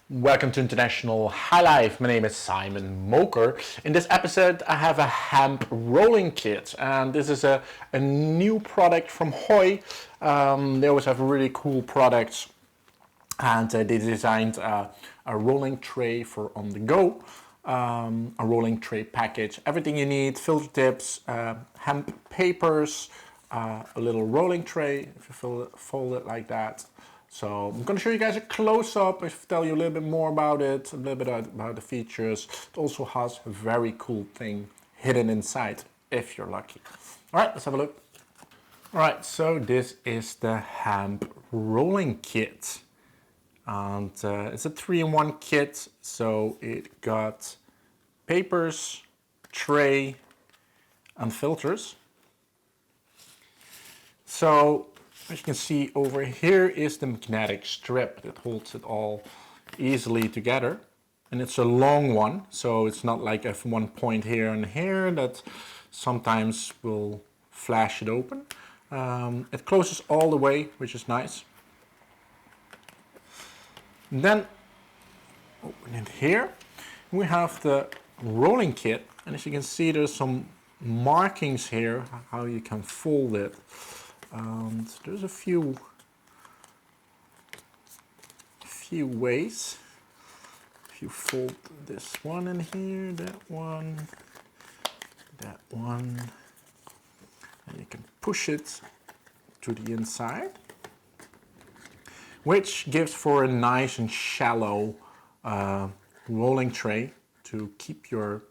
Welcome to International Highlife. My name is Simon Moker. In this episode, I have a hemp rolling kit, and this is a new product from HOJ. They always have really cool products, and they designed a rolling tray for on the go, a rolling tray package. Everything you need: filter tips, hemp papers, a little rolling tray if you fold it like that. So I'm going to show you guys a close-up, tell you a little bit more about it, a little bit about the features. It also has a very cool thing hidden inside, if you're lucky. All right, let's have a look. All right, so this is the hemp rolling kit. And it's a 3-in-1 kit, so it got papers, tray, and filters. So as you can see over here is the magnetic strip that holds it all easily together. And it's a long one, so it's not like a one point here and here that sometimes will flash it open. It closes all the way, which is nice. And then open it here. We have the rolling kit, and as you can see there's some markings here how you can fold it. And there's a few ways. If you fold this one in here, that one, and you can push it to the inside, which gives for a nice and shallow rolling tray to keep your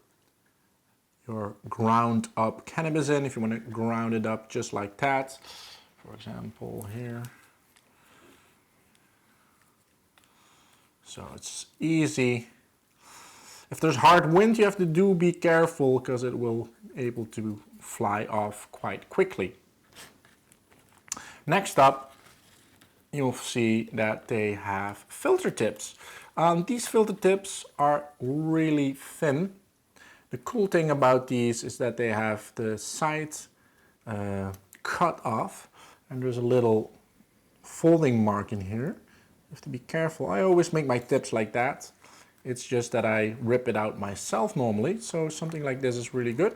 ground up cannabis in, if you want to ground it up just like that. For example, here. So it's easy. If there's hard wind, you have to be careful because it will able to fly off quite quickly. Next up, you'll see that they have filter tips. These filter tips are really thin. The cool thing about these is that they have the sides cut off, and there's a little folding mark in here. You have to be careful. I always make my tips like that. It's just that I rip it out myself normally, so something like this is really good.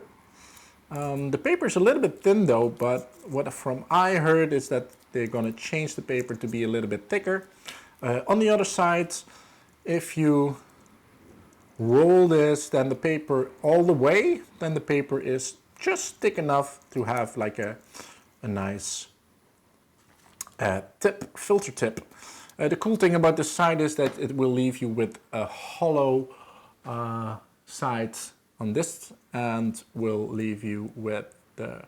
The paper is a little bit thin though, but what I heard is that they're going to change the paper to be a little bit thicker. On the other side, if you roll this, then the paper all the way, then the paper is just thick enough to have like a nice filter tip. The cool thing about this side is that it will leave you with a hollow side on this, and will leave you with the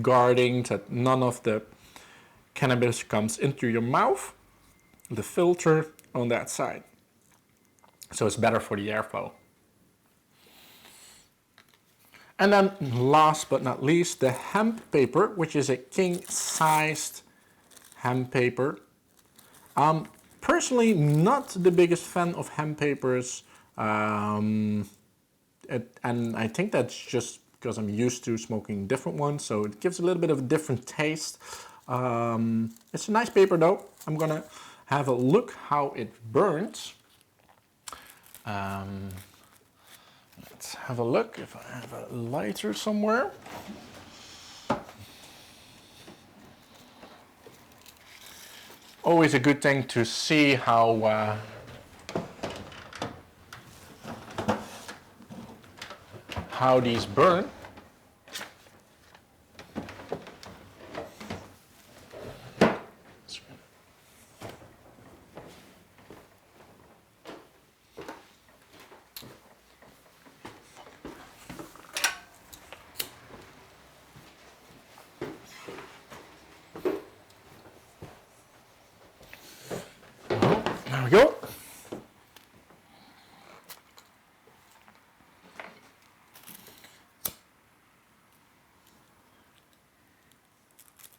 guarding that none of the cannabis comes into your mouth. The filter on that side. So it's better for the airflow. And then last but not least, the hemp paper, which is a king-sized hemp paper. Personally, not the biggest fan of hemp papers. And I think that's just because I'm used to smoking different ones. So it gives a little bit of a different taste. It's a nice paper though. I'm gonna have a look how it burns. Let's have a look if I have a lighter somewhere. Always a good thing to see how these burn. There we go.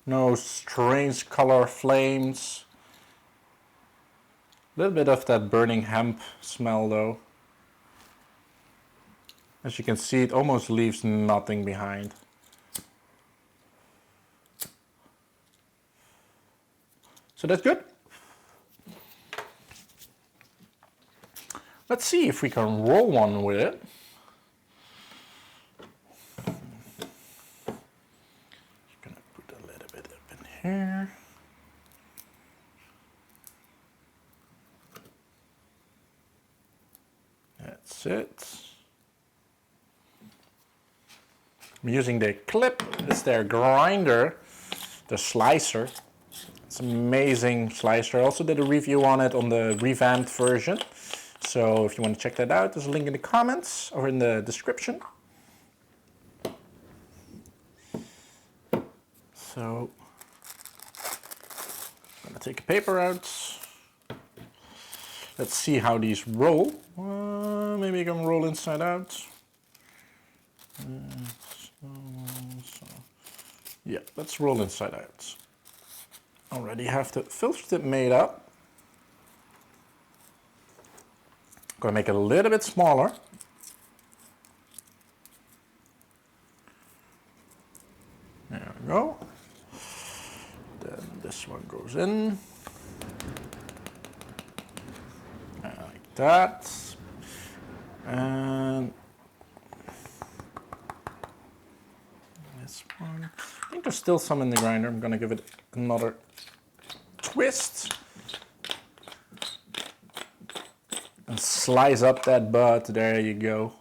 No strange color flames. A little bit of that burning hemp smell though. As you can see, it almost leaves nothing behind. So that's good. Let's see if we can roll one with it. Just gonna put a little bit up in here. That's it. I'm using the clip. It's their grinder, the slicer. It's an amazing slicer. I also did a review on it on the revamped version. So if you want to check that out, there's a link in the comments or in the description. So I'm gonna take a paper out. Let's see how these roll. Maybe you can roll inside out. Yeah, let's roll inside out. Already have the filter tip made up. I'm gonna make it a little bit smaller. There we go. Then this one goes in. Like that. And this one. I think there's still some in the grinder. I'm gonna give it another twist. And slice up that bud. There you go.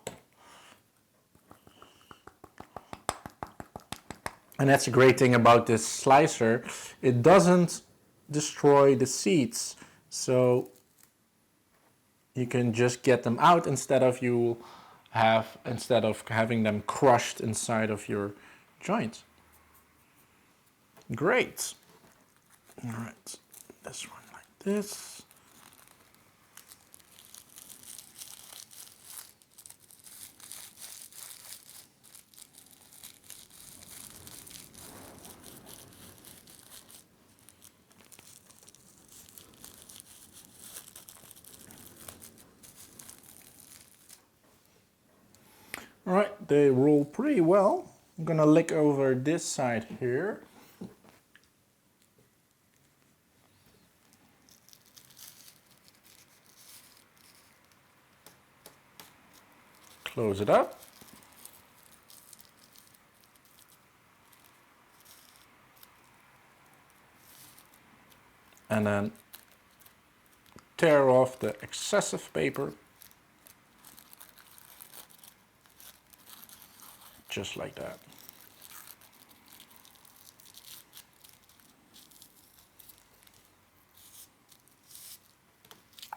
And that's a great thing about this slicer. It doesn't destroy the seeds. So you can just get them out instead of having them crushed inside of your joint. Great. All right, this one like this. All right, they roll pretty well. I'm gonna lick over this side here. Close it up. And then tear off the excessive paper. Just like that.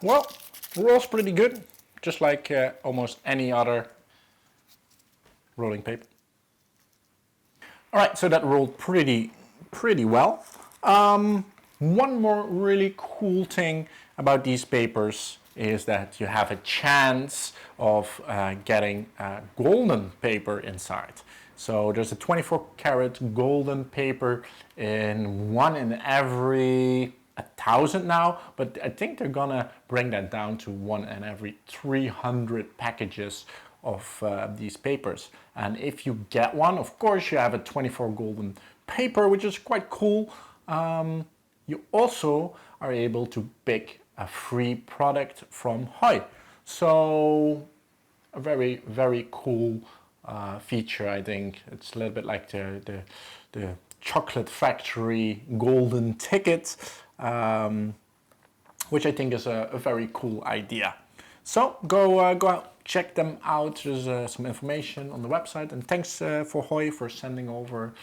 Well, rolls pretty good, just like almost any other rolling paper. All right, so that rolled pretty well. One more really cool thing about these papers is that you have a chance of getting golden paper inside. So there's a 24 karat golden paper in one in every 1,000 now, but I think they're gonna bring that down to one in every 300 packages of these papers. And if you get one, of course you have a 24 golden paper, which is quite cool. You also are able to pick a free product from HOJ. So a very cool feature, I think. It's a little bit like the chocolate factory golden ticket, which I think is a very cool idea. So go out, check them out. There's some information on the website, and thanks for HOJ for sending over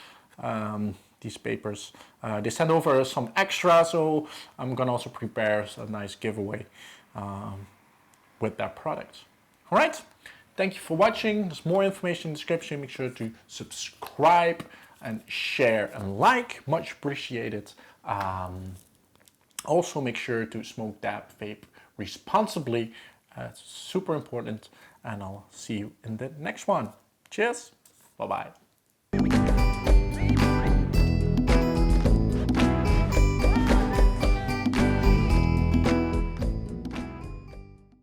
these papers. They sent over some extra, so I'm gonna also prepare a nice giveaway with that product. All right, thank you for watching. There's more information in the description. Make sure to subscribe and share and like, much appreciated. Also make sure to smoke that vape responsibly. It's super important, and I'll see you in the next one. Cheers, bye-bye.